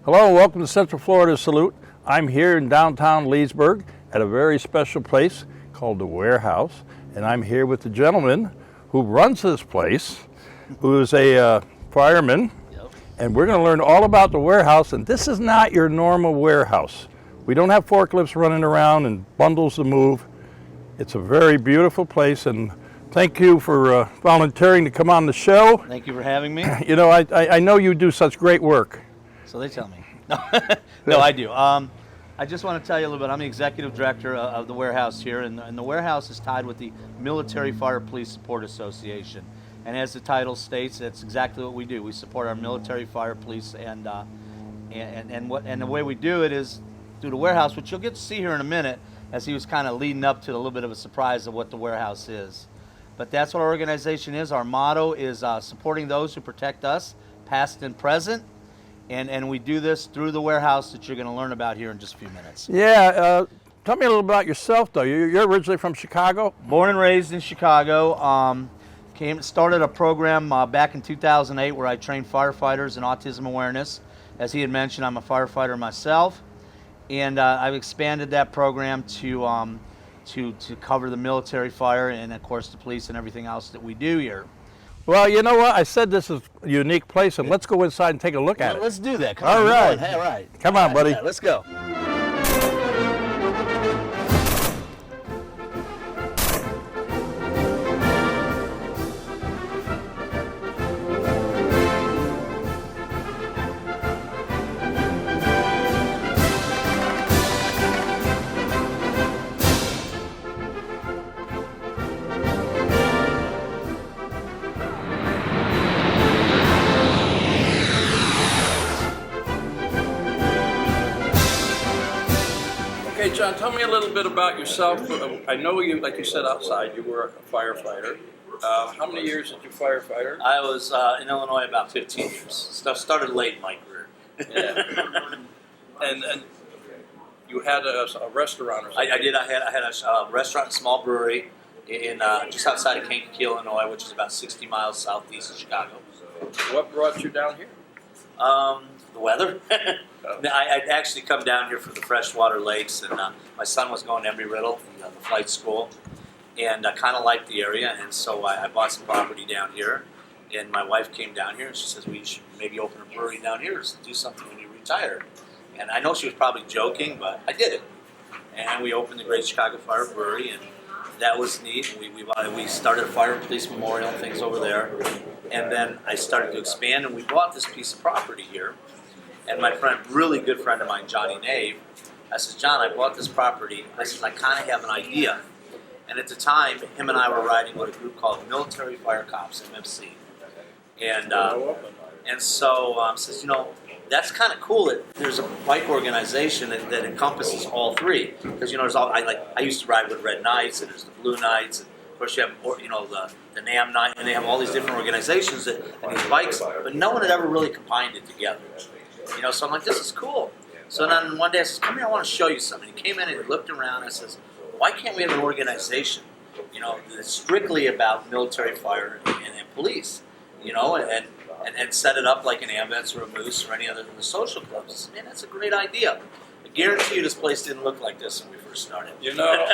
Hello and welcome to Central Florida Salute. I'm here in downtown Leesburg at a very special place called the Warehouse, and I'm here with the gentleman who runs this place, who is a fireman, and we're going to learn all about the warehouse. And this is not your normal warehouse. We don't have forklifts running around and bundles to move. It's a very beautiful place, and thank you for volunteering to come on the show. Thank you for having me. You know, I know you do such great work. So they tell me. No, I do. I just want to tell you a little bit. I'm the executive director of the warehouse here, and the warehouse is tied with the Military Fire Police Support Association. And as the title states, that's exactly what we do. We support our military, fire, police, and the way we do it is through the warehouse, which you'll get to see here in a minute, as he was kind of leading up to a little bit of a surprise of what the warehouse is. But that's what our organization is. Our motto is supporting those who protect us, past and present. And we do this through the warehouse that you're going to learn about here in just a few minutes. Yeah, tell me a little about yourself, though. You're originally from Chicago? Born and raised in Chicago. Started a program back in 2008 where I trained firefighters in autism awareness. As he had mentioned, I'm a firefighter myself, and I've expanded that program to cover the military fire and, of course, the police and everything else that we do here. Well, you know what? I said this is a unique place, and let's go inside and take a look at it. Let's do that. Come all on, right. Hey, all right. Come on, buddy. Yeah, let's go. Okay, John, tell me a little bit about yourself. I know you, like you said outside, you were a firefighter. How many years did you firefighter? I was in Illinois about 15 years. Started late in my career. Yeah. and you had a restaurant or something? I did. I had a restaurant and small brewery in just outside of Kankakee, Illinois, which is about 60 miles southeast of Chicago. What brought you down here? The weather. I'd actually come down here for the freshwater lakes, and my son was going to Embry-Riddle, the flight school, and I kind of liked the area, and so I bought some property down here, and my wife came down here, and she says, we should maybe open a brewery down here to do something when you retire. And I know she was probably joking, but I did it. And we opened the Great Chicago Fire Brewery, and that was neat. We started a fire and police memorial and things over there, and then I started to expand, and we bought this piece of property here. And my friend, really good friend of mine, Johnny Nave, I said, John, I bought this property. I said, I kind of have an idea. And at the time, him and I were riding with a group called Military Fire Cops, MFC. And so says, you know, that's kind of cool that there's a bike organization that encompasses all three. Because, you know, I used to ride with Red Knights, and there's the Blue Knights, and of course you have, you know, the NAM Night, and they have all these different organizations and these bikes, but no one had ever really combined it together. You know, so I'm like, this is cool. So then one day I says, come here, I want to show you something. He came in and he looked around and says, why can't we have an organization, you know, that's strictly about military fire and police, you know, and set it up like an Ambets or a Moose or any other of the social clubs. I said, man, that's a great idea. I guarantee you this place didn't look like this when we first started. You know,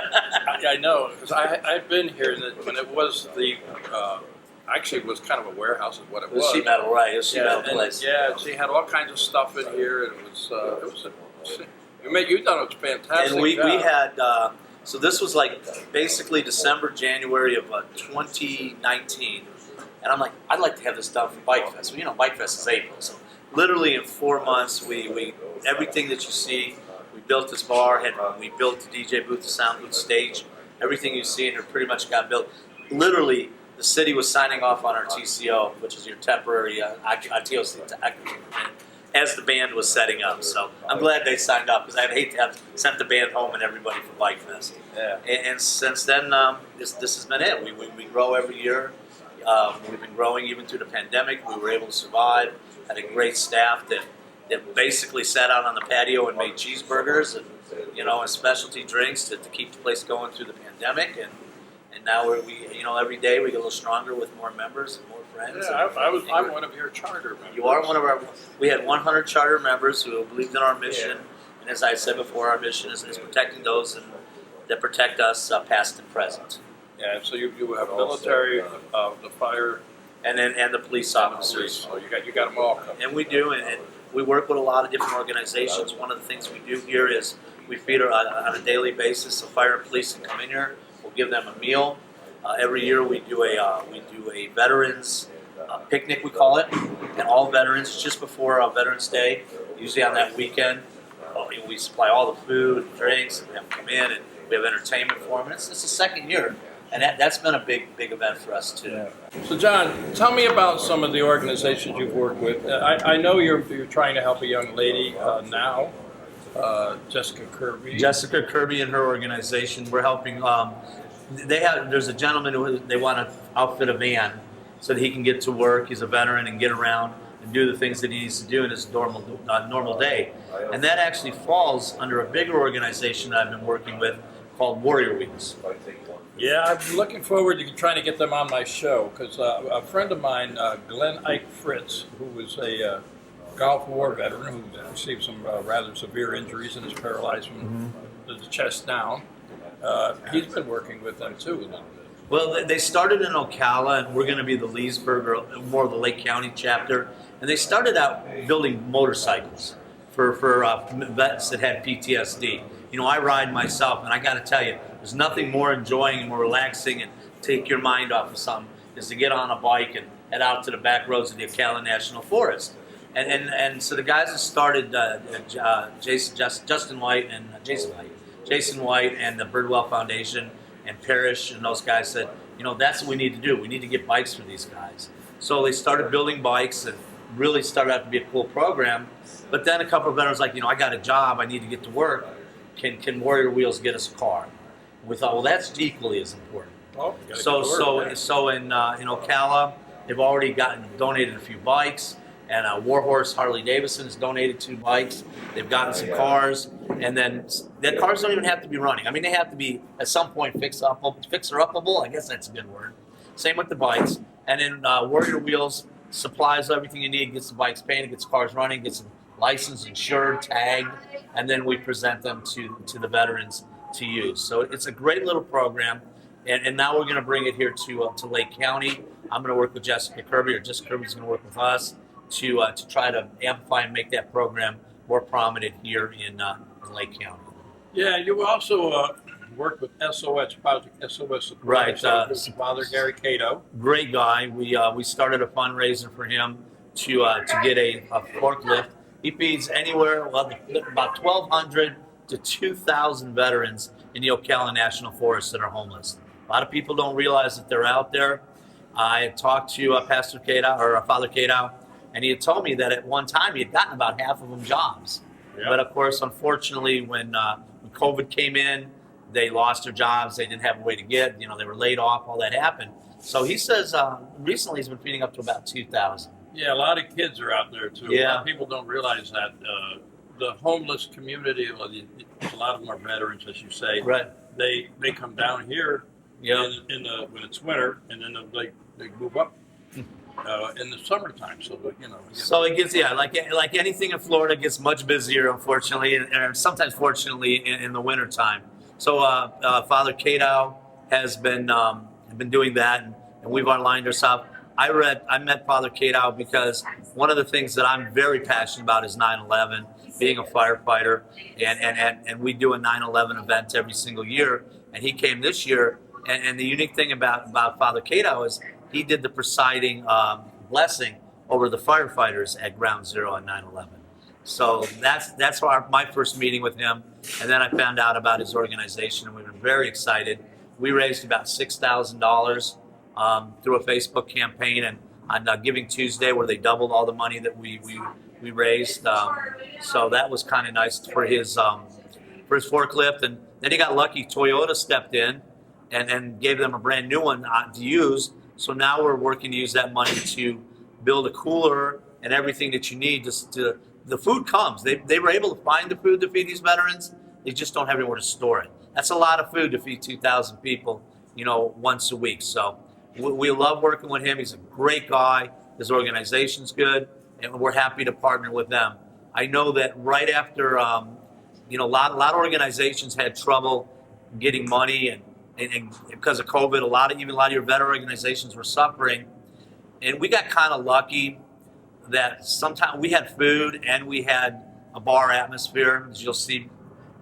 I know, because I've been here when it was the... actually, it was kind of a warehouse, is what it was. Sheet metal, right? It was sheet metal place. Yeah, she had all kinds of stuff in here, and you thought it was fantastic. And we had, so this was like basically December, January of 2019, and I'm like, I'd like to have this done for Bike Fest. Well, you know, Bike Fest is April, so literally in 4 months, we everything that you see, we built this bar, we built the DJ booth, the sound booth, stage, everything you see in here pretty much got built. Literally, the city was signing off on our TCO, which is your temporary TOC, as the band was setting up. So I'm glad they signed up, because I'd hate to have sent the band home and everybody for Bike Fest. Yeah. And since then, this has been it. We grow every year. We've been growing even through the pandemic. We were able to survive. Had a great staff that basically sat out on the patio and made cheeseburgers and, you know, and specialty drinks to keep the place going through the pandemic. And now we every day we get a little stronger with more members and more friends. Yeah, and I'm one of your charter members. You are one of our. We had 100 charter members who believed in our mission, and as I said before, our mission is protecting those that protect us, past and present, Yeah, so you have military, the fire, and the police officers. so you got them all covered. And we do, and we work with a lot of different organizations. One of the things we do here is we feed on a daily basis. The fire and police can come in here. We'll give them a meal. Every year we do a veterans picnic, we call it, and all veterans just before Veterans Day, usually on that weekend. We supply all the food, and drinks, and we have them come in, and we have entertainment for them. And it's the second year, and that's been a big event for us too. Yeah. So John, tell me about some of the organizations you've worked with. I know you're trying to help a young lady now, Jessica Kirby. Jessica Kirby and her organization, we're helping. There's a gentleman who they want to outfit a van so that he can get to work. He's a veteran and get around and do the things that he needs to do in his normal day. And that actually falls under a bigger organization that I've been working with called Warrior Wheels. Yeah, I'm looking forward to trying to get them on my show because a friend of mine, Glenn Ike Fritz, who was a Gulf War veteran who received some rather severe injuries and is paralyzed from the chest down, he's been working with them too a little bit. Well, they started in Ocala, and we're going to be the Leesburg, or more of the Lake County chapter. And they started out building motorcycles for vets that had PTSD. You know, I ride myself, and I got to tell you, there's nothing more enjoying and more relaxing and take your mind off of something is to get on a bike and head out to the back roads of the Ocala National Forest. And so the guys that started, Jason White and the Birdwell Foundation and Parrish and those guys said, you know, that's what we need to do. We need to get bikes for these guys. So they started building bikes and really started out to be a cool program. But then a couple of veterans like, you know, I got a job, I need to get to work. Can Warrior Wheels get us a car? And we thought, well, that's equally as important. Oh, So in Ocala, they've already donated a few bikes, and Warhorse Harley Davidson has donated 2 bikes. They've gotten some cars, and then the cars don't even have to be running. I mean, they have to be at some point fixer-upable. I guess that's a good word. Same with the bikes, and then Warrior Wheels supplies everything you need, gets the bikes painted, gets the cars running, gets them licensed, insured, tagged, and then we present them to the veterans to use. So it's a great little program, and now we're going to bring it here to Lake County. I'm going to work with Jessica Kirby, or Jessica Kirby's going to work with us to try to amplify and make that program more prominent here in Lake County. Yeah, you also worked with SOS Project, SOS Right. Father Gary Cato. Great guy. We started a fundraiser for him to get a forklift. He feeds anywhere about 1,200 to 2,000 veterans in the Ocala National Forest that are homeless. A lot of people don't realize that they're out there. I had talked to Pastor Cato, or Father Cato, and he had told me that at one time he had gotten about half of them jobs. Yeah. But of course, unfortunately, when COVID came in, they lost their jobs. They didn't have a way to get, they were laid off. All that happened. So he says recently he's been feeding up to about 2,000. Yeah, a lot of kids are out there too. Yeah. A lot of people don't realize that the homeless community, a lot of them are veterans, as you say. Right. They come down here when it's winter, and then they move up in the summertime. So So it gets like anything in Florida, it gets much busier, unfortunately, and sometimes fortunately in the wintertime. So Father Cato has been doing that, and we've aligned ourselves. I met Father Cato because one of the things that I'm very passionate about is 9/11, being a firefighter, and we do a 9/11 event every single year. And he came this year, and the unique thing about Father Cato is he did the presiding blessing over the firefighters at Ground Zero on 9/11. So that's my first meeting with him, and then I found out about his organization, and we were very excited. We raised about $6,000 through a Facebook campaign, and on Giving Tuesday, where they doubled all the money that we raised. So that was kind of nice for his forklift, and then he got lucky. Toyota stepped in and gave them a brand new one to use. So now we're working to use that money to build a cooler and everything that you need. The food comes. They were able to find the food to feed these veterans. They just don't have anywhere to store it. That's a lot of food to feed 2,000 people, once a week. So we love working with him. He's a great guy. His organization's good, and we're happy to partner with them. I know that right after, a lot of organizations had trouble getting money, and because of COVID, a lot of your veteran organizations were suffering, and we got kind of lucky that sometimes we had food and we had a bar atmosphere, as you'll see.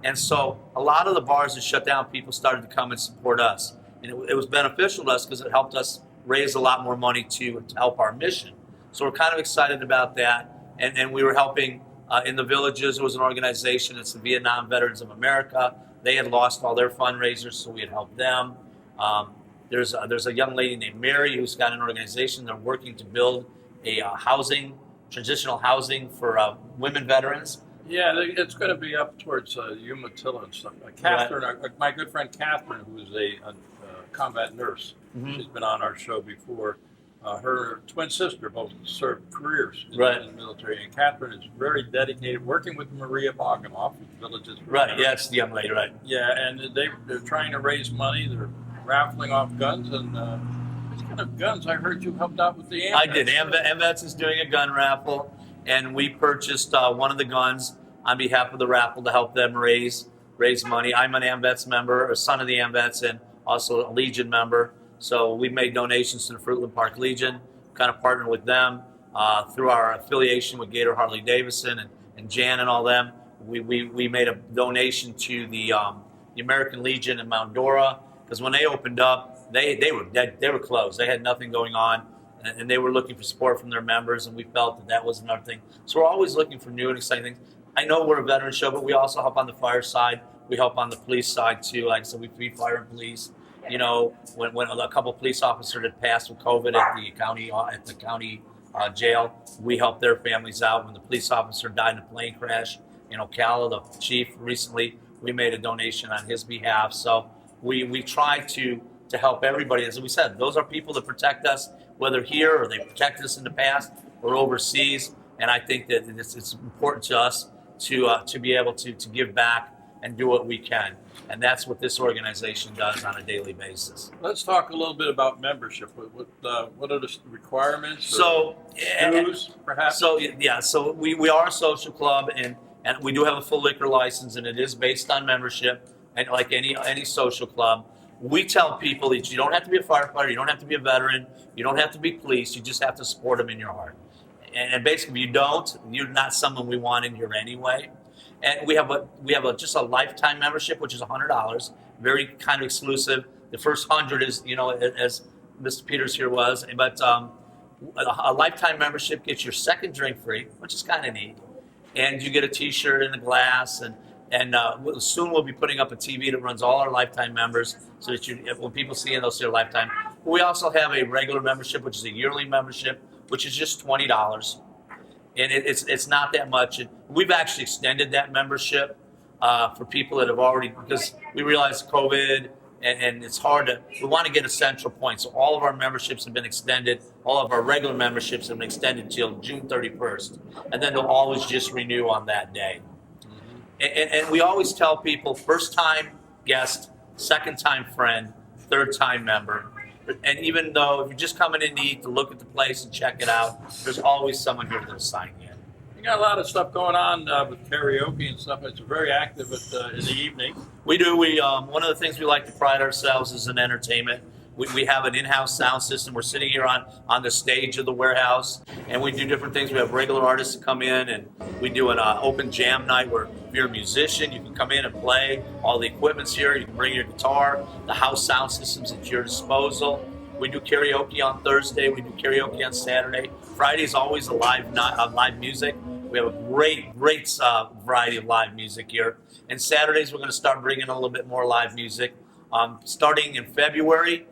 And so a lot of the bars that shut down, people started to come and support us. And it was beneficial to us because it helped us raise a lot more money to help our mission. So we're kind of excited about that. And we were helping in the villages. It was an organization. It's the Vietnam Veterans of America. They had lost all their fundraisers, so we had helped them. There's a young lady named Mary who's got an organization. They're working to build a transitional housing for women veterans. Yeah, it's going to be up towards Umatilla and stuff. Catherine, my good friend Catherine, who is a combat nurse, she's been on our show before. Her twin sister both served careers in the military, and Catherine is very dedicated, working with Maria Boganoff, Villages. Right, yeah, it's the young lady, right. Yeah, and they're trying to raise money. They're raffling off guns, and what kind of guns? I heard you helped out with the AMVETS. I did. AMVETS is doing a gun raffle, and we purchased one of the guns on behalf of the raffle to help them raise money. I'm an AMVETS member, a son of the AMVETS, and also a Legion member. So we made donations to the Fruitland Park Legion, kind of partnered with them through our affiliation with Gator Harley Davidson and Jan and all them. We made a donation to the American Legion in Mount Dora, because when they opened up, they were closed. They had nothing going on, and they were looking for support from their members, and we felt that was another thing. So we're always looking for new and exciting things. I know we're a veteran show, but we also help on the fire side. We help on the police side too. Like I said, we feed fire and police. When a couple of police officers had passed with COVID at the county jail, we helped their families out. When the police officer died in a plane crash in Ocala, the chief recently, we made a donation on his behalf. So we try to help everybody. As we said, those are people that protect us, whether here or they protect us in the past or overseas. And I think that it's important to us to be able to give back and do what we can. And that's what this organization does on a daily basis. Let's talk a little bit about membership. What are the requirements? So, dues, perhaps? So we are a social club, and we do have a full liquor license, and it is based on membership. And like any social club, we tell people that you don't have to be a firefighter, you don't have to be a veteran, you don't have to be police, you just have to support them in your heart. And basically, if you don't, you're not someone we want in here anyway. And we have just a lifetime membership, which is $100, very kind of exclusive. The first 100 is, as Mr. Peters here was, but a lifetime membership gets your second drink free, which is kind of neat, and you get a T-shirt and a glass, and soon we'll be putting up a TV that runs all our lifetime members, so that when people see it, they'll see a lifetime. We also have a regular membership, which is a yearly membership, which is just $20. And it's not that much. We've actually extended that membership for people that have already, because we realize COVID and it's hard we want to get a central point. So all of our memberships have been extended. All of our regular memberships have been extended till June 31st. And then they'll always just renew on that day. And we always tell people, first time guest, second time friend, third time member. And even though if you're just coming in to eat, to look at the place and check it out, there's always someone here that'll sign in. You got a lot of stuff going on with karaoke and stuff. It's very active in the evening. We do. One of the things we like to pride ourselves is in entertainment. We have an in-house sound system. We're sitting here on the stage of the warehouse, and we do different things. We have regular artists come in, and we do an open jam night where if you're a musician, you can come in and play. All the equipment's here. You can bring your guitar. The house sound system's at your disposal. We do karaoke on Thursday. We do karaoke on Saturday. Friday is always a live music. We have a great variety of live music here. And Saturdays, we're going to start bringing a little bit more live music. Starting in February,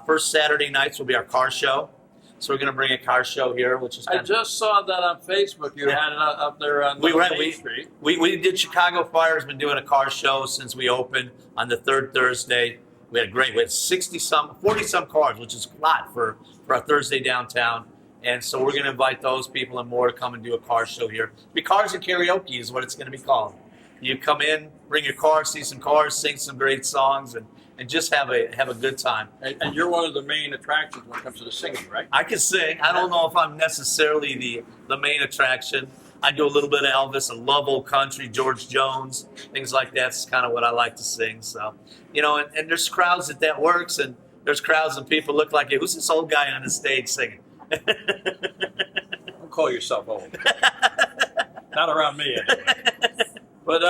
first Saturday nights will be our car show. So we're going to bring a car show here, which is I just saw that on Facebook. You had it up there on Main Street. We did Chicago Fire has been doing a car show since we opened on the third Thursday. We had 40-some cars, which is a lot for our Thursday downtown. And so we're going to invite those people and more to come and do a car show here. Cars and Karaoke is what it's going to be called. You come in, bring your car, see some cars, sing some great songs, and just have a good time. And you're one of the main attractions when it comes to the singing, right? I can sing. I don't know if I'm necessarily the main attraction. I do a little bit of Elvis. I love old country, George Jones, things like that's kind of what I like to sing. So, and there's crowds that works, and there's crowds and people look like, hey, who's this old guy on the stage singing? Don't call yourself old. Not around me, anyway. But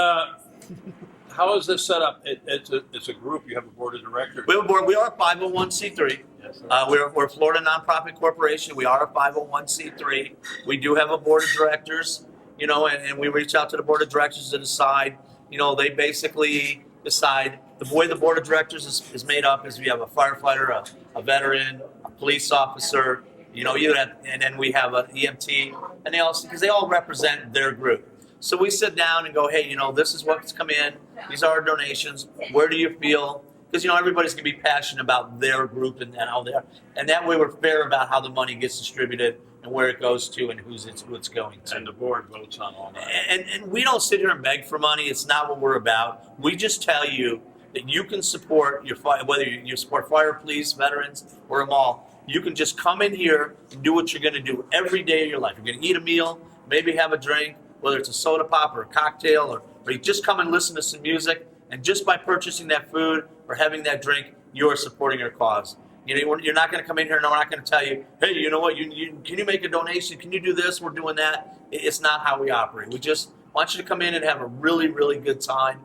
how is this set up? It's a group. You have a board of directors. We have a board. We are a 501c3. Yes, We're a Florida nonprofit corporation. We are a 501c3. We do have a board of directors, and we reach out to the board of directors to decide. They basically decide. The way the board of directors is made up is we have a firefighter, a veteran, a police officer, and then we have an EMT, and because they all represent their group. So we sit down and go, hey, this is what's come in. These are our donations. Where do you feel? Because everybody's gonna be passionate about their group and how they are, and that way we're fair about how the money gets distributed and where it goes to and who it's going to. And the board votes on all that. And we don't sit here and beg for money. It's not what we're about. We just tell you that you can support whether you support fire, police, veterans, or them all. You can just come in here and do what you're gonna do every day of your life. You're gonna eat a meal, maybe have a drink, whether it's a soda pop or a cocktail, or you just come and listen to some music. And just by purchasing that food or having that drink, you are supporting our cause. You're not going to come in here and we're not going to tell you, hey, you know what, can you make a donation? Can you do this? We're doing that. It's not how we operate. We just want you to come in and have a really, really good time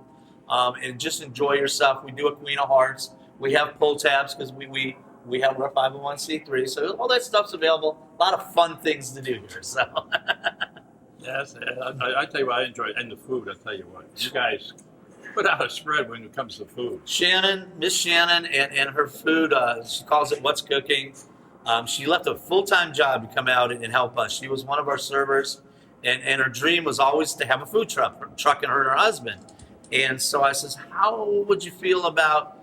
and just enjoy yourself. We do a Queen of Hearts. We have pull tabs because we have our 501c3. So all that stuff's available. A lot of fun things to do here. So. Yes, I tell you what, I enjoy it. And the food, I tell you what. You guys put out a spread when it comes to food. Miss Shannon, and her food, she calls it What's Cooking. She left a full-time job to come out and help us. She was one of our servers, and her dream was always to have a food truck and her and her husband. And so I says, how would you feel about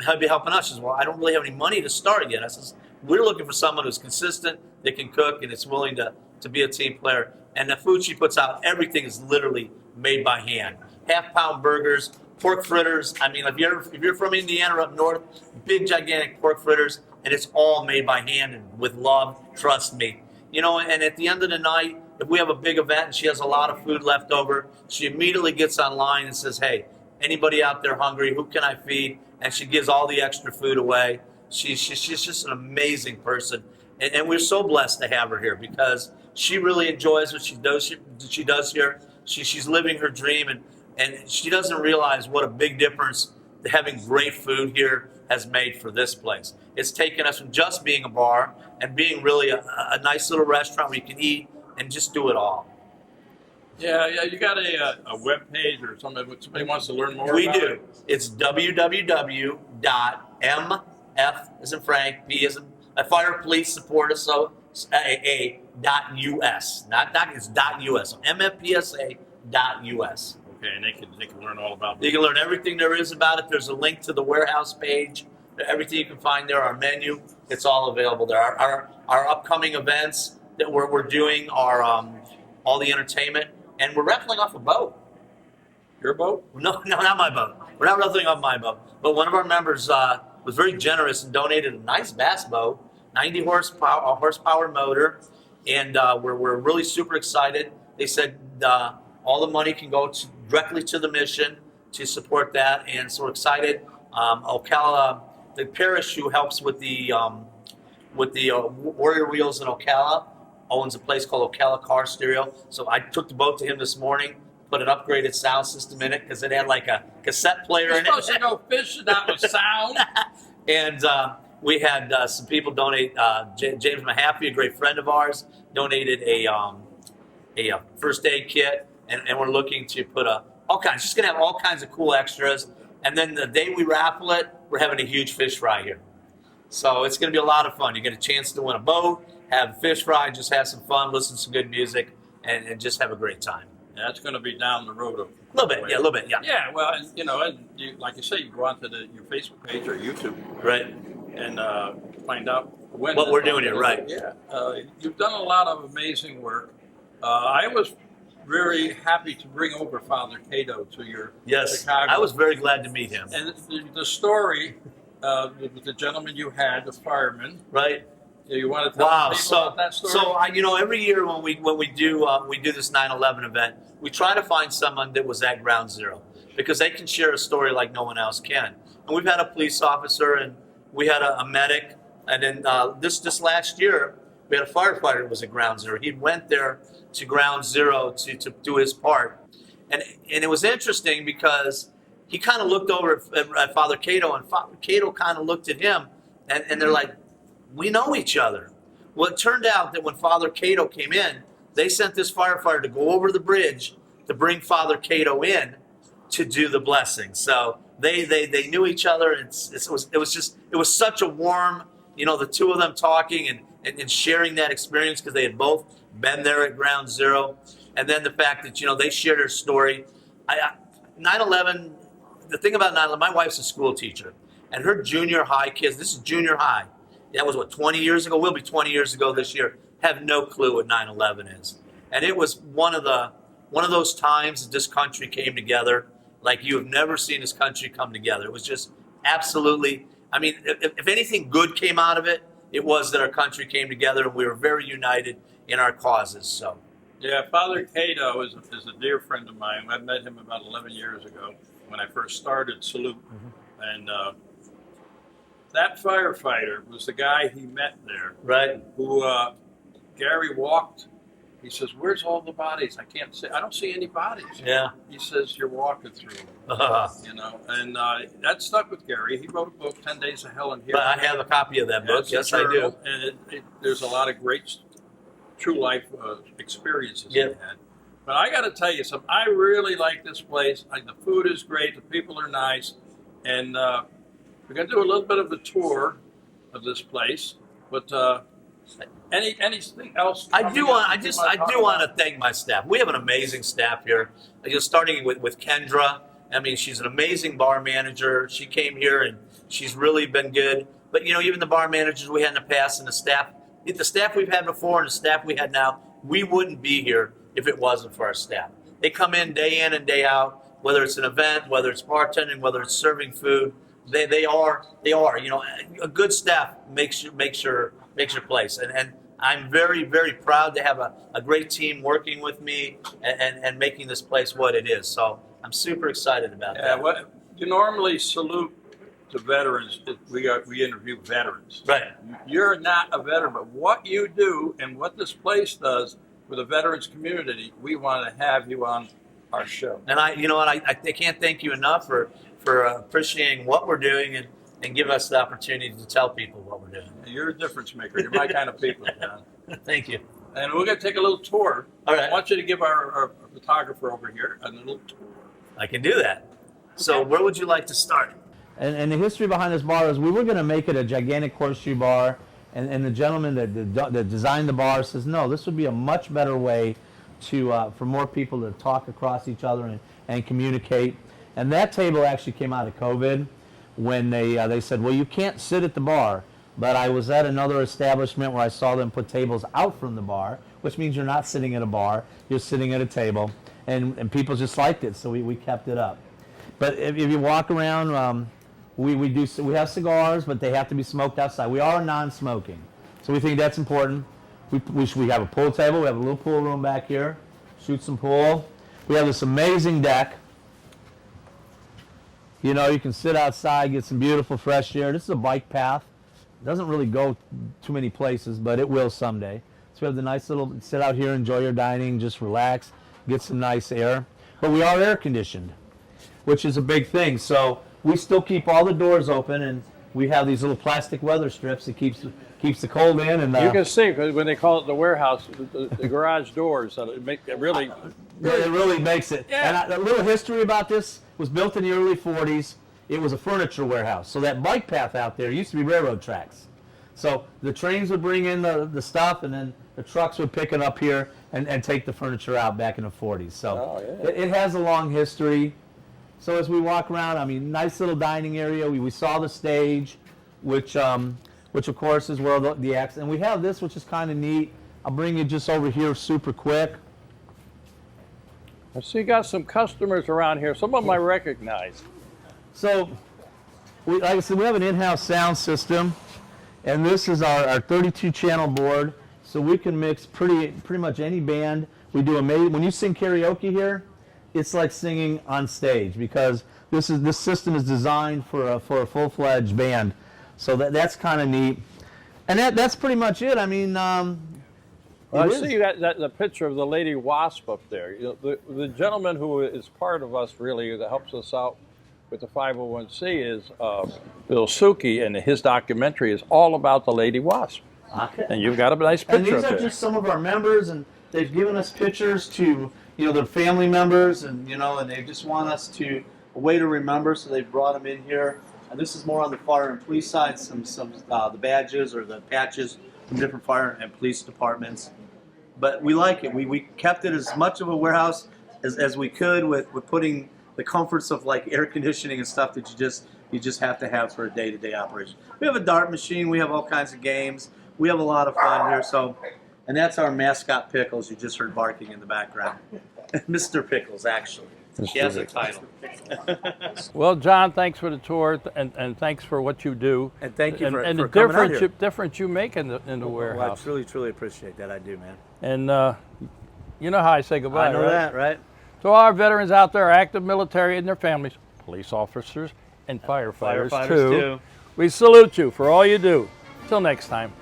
helping us? She says, well, I don't really have any money to start yet. I says, we're looking for someone who's consistent, that can cook, and is willing to be a team player. And the food she puts out, everything is literally made by hand. Half-pound burgers, pork fritters. I mean, if you're from Indiana or up north, big, gigantic pork fritters, and it's all made by hand and with love, trust me. And at the end of the night, if we have a big event and she has a lot of food left over, she immediately gets online and says, hey, anybody out there hungry, who can I feed? And she gives all the extra food away. She's just an amazing person. And we're so blessed to have her here because she really enjoys what she does here. She's living her dream, and she doesn't realize what a big difference having great food here has made for this place. It's taken us from just being a bar and being really a nice little restaurant where you can eat and just do it all. Yeah, you got a web page or something. If somebody wants to learn more We about do. it. It's www.mf as in Frank, P as in Fire Police Support .us. It's .us. So mfpsa.us. Okay, and they can learn all about it. You can learn everything there is about it. There's a link to the warehouse page. Everything you can find there, our menu, it's all available there. Our upcoming events that we're doing are all the entertainment, and we're raffling off a boat. Your boat? No, not my boat. We're not raffling off my boat. But one of our members was very generous and donated a nice bass boat, 90 horsepower motor, and we're really super excited. They said all the money can go directly to the mission to support that, and so we're excited. Ocala, the parish who helps with the Warrior Wheels in Ocala, owns a place called Ocala Car Stereo. So I took the boat to him this morning, put an upgraded sound system in it because it had like a cassette player in it. You're supposed to go fishing out with sound. And we had some people donate. James Mahaffey, a great friend of ours, donated a first aid kit, and we're looking to put all kinds. Just gonna have all kinds of cool extras. And then the day we raffle it, we're having a huge fish fry here. So it's gonna be a lot of fun. You get a chance to win a boat, have a fish fry, just have some fun, listen to some good music, and just have a great time. That's going to be down the road. A little bit, yeah. Yeah, well, and, like you say, you go onto your Facebook page or YouTube, Right. and find out when What we're doing here, right. Yeah, you've done a lot of amazing work. I was very happy to bring over Fathercato to your Yes, Chicago. I was very glad to meet him. And the story with the gentleman you had, the fireman. Right. You want to tell Wow. people So, about that story? so I, every year when we do this 9/11 event, we try to find someone that was at ground zero because they can share a story like no one else can. And we've had a police officer, and we had a medic, and then this last year we had a firefighter that was at ground zero. He went there to ground zero to do his part, and it was interesting because he kind of looked over at Fathercato, and Fathercato kind of looked at him, and they're like, we know each other. Well, it turned out that when Fathercato came in, they sent this firefighter to go over the bridge to bring Fathercato in to do the blessing. So they knew each other. It was such a warm, the two of them talking and sharing that experience because they had both been there at ground zero. And then the fact that, they shared their story. 9/11, the thing about 9/11, my wife's a school teacher, and her junior high kids, this is junior high, that was 20 years ago, will be 20 years ago this year, have no clue what 9/11 is. And it was one of those times that this country came together like you have never seen this country come together. It was just absolutely, if anything good came out of it, it was that our country came together and we were very united in our causes. So. Yeah, Fathercato is a dear friend of mine. I met him about 11 years ago when I first started Salute. Mm-hmm. And that firefighter was the guy he met there. Right. Who Gary walked. He says, "Where's all the bodies? I don't see any bodies." Yeah. He says, "You're walking through them." And that stuck with Gary. He wrote a book, 10 Days of Hell in Here. But I have a copy of that book. Yes, I do. And there's a lot of great true life experiences he had. But I got to tell you something. I really like this place. The food is great. The people are nice. And we're going to do a little bit of a tour of this place. But anything else? I do want to thank my staff. We have an amazing staff here. Starting with Kendra. She's an amazing bar manager. She came here and she's really been good. But even the bar managers we had in the past and the staff we've had before and the staff we had now, we wouldn't be here if it wasn't for our staff. They come in and day out, whether it's an event, whether it's bartending, whether it's serving food. They are. A good staff makes your place. And I'm very, very proud to have a great team working with me and making this place what it is. So I'm super excited about that. What you normally salute to veterans. We interview veterans. Right. You're not a veteran, but what you do and what this place does for the veterans community, we want to have you on our show. And I can't thank you enough for appreciating what we're doing and give us the opportunity to tell people what we're doing. You're a difference maker. You're my kind of people, John. Thank you. And we're going to take a little tour. All right. I want you to give our photographer over here a little tour. I can do that. So where would you like to start? And the history behind this bar is we were going to make it a gigantic horseshoe bar, and the gentleman that designed the bar says, no, this would be a much better way for more people to talk across each other and communicate. And that table actually came out of COVID when they said, well, you can't sit at the bar. But I was at another establishment where I saw them put tables out from the bar, which means you're not sitting at a bar, you're sitting at a table. And people just liked it, so we kept it up. But if you walk around, we have cigars, but they have to be smoked outside. We are non-smoking, so we think that's important. We have a pool table. We have a little pool room back here. Shoot some pool. We have this amazing deck. You can sit outside, get some beautiful fresh air. This is a bike path. It doesn't really go too many places, but it will someday. So we have the nice little sit out here, enjoy your dining, just relax, get some nice air. But we are air conditioned, which is a big thing. So we still keep all the doors open, and we have these little plastic weather strips that keeps the cold in. And you can see when they call it the warehouse, the garage doors. It really makes it. Yeah. And a little history about this was built in the early 40s. It was a furniture warehouse. So that bike path out there used to be railroad tracks. So the trains would bring in the stuff, and then the trucks would pick it up here and take the furniture out back in the 40s. So it has a long history. So as we walk around, nice little dining area. We saw the stage, which of course is where the acts. And we have this, which is kind of neat. I'll bring you just over here super quick. I see you got some customers around here. Some of them I recognize. So, like I said, we have an in-house sound system, and this is our 32-channel board, so we can mix pretty much any band. We do when you sing karaoke here, it's like singing on stage because this system is designed for a full-fledged band. So that's kind of neat, and that's pretty much it. I mean, I see that the picture of the lady wasp up there. You know, the gentleman who is part of us really that helps us out with the 501c is Bill Suki, and his documentary is all about the lady wasp. Okay. And you've got a nice picture And these up are there. just some of our members, and they've given us pictures to, their family members, and and they just want us to a way to remember, so they brought them in here. And this is more on the fire and police side, some the badges or the patches from different fire and police departments. But we like it. We kept it as much of a warehouse as we could with putting the comforts of like air conditioning and stuff that you just have to have for a day-to-day operation. We have a dart machine. We have all kinds of games. We have a lot of fun here. So, and that's our mascot Pickles. You just heard barking in the background. Mr. Pickles, actually. He has a title. Well, John, thanks for the tour, and thanks for what you do. And thank you for the coming out here. difference you make in the Well, I warehouse. truly appreciate that. I do, man. And you know how I say goodbye, I know right? that, right? To all our veterans out there, active military and their families, police officers, and firefighters, Firefighters, too. too. We salute you for all you do. Till next time.